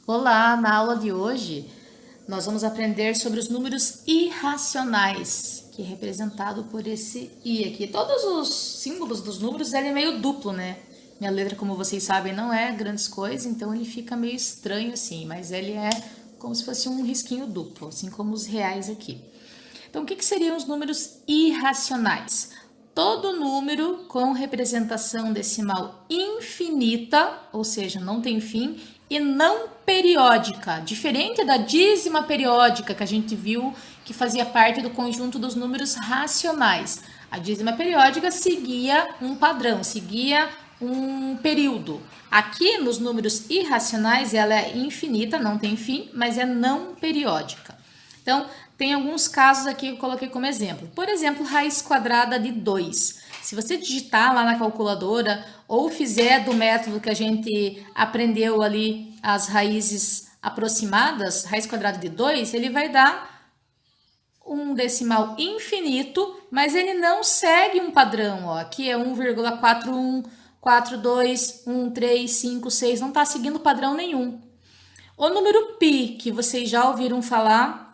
Olá, na aula de hoje nós vamos aprender sobre os números irracionais, que é representado por esse I aqui. Todos os símbolos dos números ele é meio duplo, né? Minha letra, como vocês sabem, não é grandes coisas, então ele fica meio estranho assim, mas ele é como se fosse um risquinho duplo, assim como os reais aqui. Então, o que seriam os números irracionais? Todo número com representação decimal infinita, ou seja, não tem fim, e não periódica, diferente da dízima periódica que a gente viu que fazia parte do conjunto dos números racionais. A dízima periódica seguia um padrão, seguia um período. Aqui nos números irracionais ela é infinita, não tem fim, mas é não periódica. Então, tem alguns casos aqui que eu coloquei como exemplo. Por exemplo, raiz quadrada de 2. Se você digitar lá na calculadora ou fizer do método que a gente aprendeu ali as raízes aproximadas, raiz quadrada de 2, ele vai dar um decimal infinito, mas ele não segue um padrão. Ó. Aqui é 1,41, 42, 1, 3, 5, 6, não está seguindo padrão nenhum. O número π, que vocês já ouviram falar,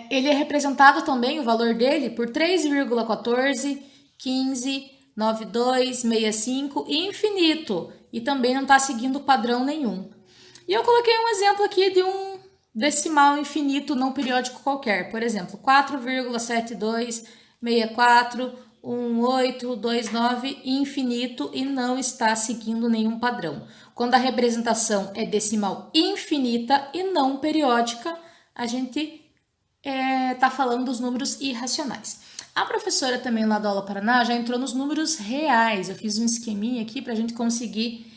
ele é representado também, o valor dele, por 3,14, 15, 92, 65 e infinito. E também não está seguindo padrão nenhum. E eu coloquei um exemplo aqui de um decimal infinito não periódico qualquer. Por exemplo, 4,7264, 1829 infinito e não está seguindo nenhum padrão. Quando a representação é decimal infinita e não periódica, a gente tá falando dos números irracionais. A professora também lá do Aula Paraná já entrou nos números reais. Eu fiz um esqueminha aqui para a gente conseguir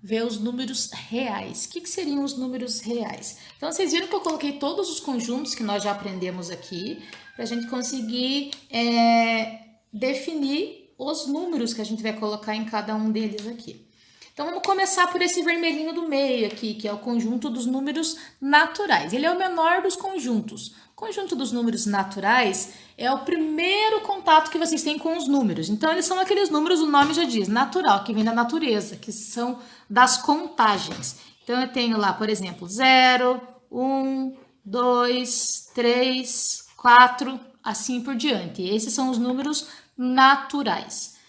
ver os números reais. O que seriam os números reais? Então, vocês viram que eu coloquei todos os conjuntos que nós já aprendemos aqui para a gente conseguir definir os números que a gente vai colocar em cada um deles aqui. Então, vamos começar por esse vermelhinho do meio aqui, que é o conjunto dos números naturais. Ele é o menor dos conjuntos. O conjunto dos números naturais é o primeiro contato que vocês têm com os números. Então, eles são aqueles números, o nome já diz, natural, que vem da natureza, que são das contagens. Então, eu tenho lá, por exemplo, 0, 1, 2, 3, 4, assim por diante. Esses são os números naturais.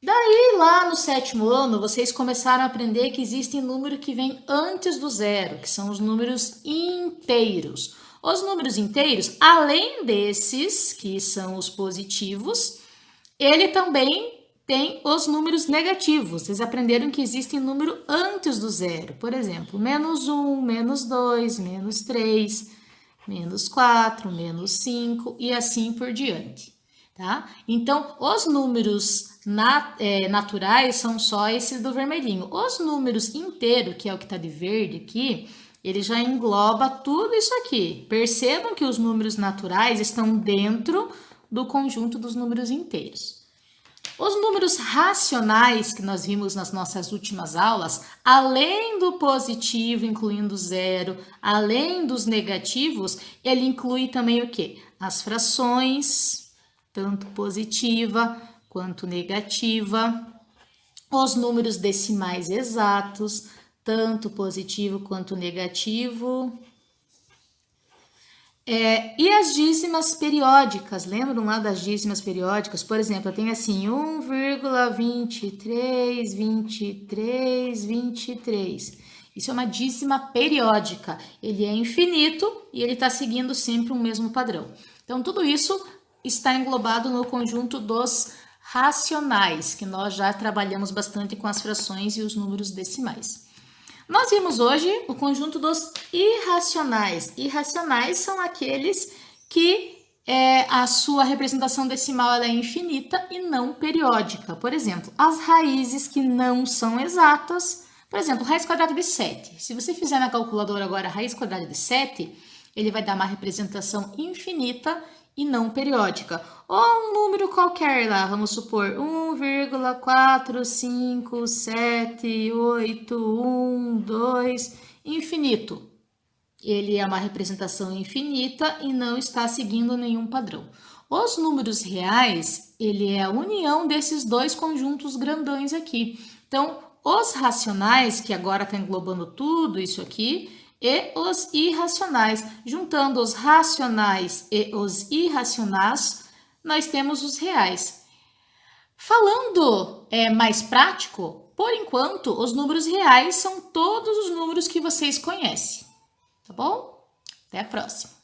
Daí, lá no 7º ano, vocês começaram a aprender que existem números que vêm antes do zero, que são os números inteiros. Os números inteiros, além desses, que são os positivos, ele também tem os números negativos. Vocês aprenderam que existem número antes do zero. Por exemplo, -1, -2, -3, -4, -5 e assim por diante. Tá? Então, os números naturais são só esses do vermelhinho. Os números inteiros, que é o que está de verde aqui, ele já engloba tudo isso aqui. Percebam que os números naturais estão dentro do conjunto dos números inteiros. Os números racionais que nós vimos nas nossas últimas aulas, além do positivo, incluindo zero, além dos negativos, ele inclui também o quê? As frações, tanto positiva quanto negativa, os números decimais exatos, tanto positivo quanto negativo, e as dízimas periódicas, lembram lá das dízimas periódicas? Por exemplo, eu tenho assim, 1,23, 23, 23. Isso é uma dízima periódica, ele é infinito e ele está seguindo sempre o mesmo padrão. Então, tudo isso está englobado no conjunto dos racionais, que nós já trabalhamos bastante com as frações e os números decimais. Nós vimos hoje o conjunto dos irracionais. Irracionais são aqueles que a sua representação decimal ela é infinita e não periódica. Por exemplo, as raízes que não são exatas. Por exemplo, raiz quadrada de 7. Se você fizer na calculadora agora raiz quadrada de 7, ele vai dar uma representação infinita e não periódica. Ou um número qualquer lá, vamos supor 1,45781, infinito. Ele é uma representação infinita e não está seguindo nenhum padrão. Os números reais, ele é a união desses dois conjuntos grandões aqui. Então, os racionais, que agora está englobando tudo isso aqui, e os irracionais. Juntando os racionais e os irracionais, nós temos os reais. Falando mais prático, por enquanto, os números reais são todos os números que vocês conhecem, tá bom? Até a próxima!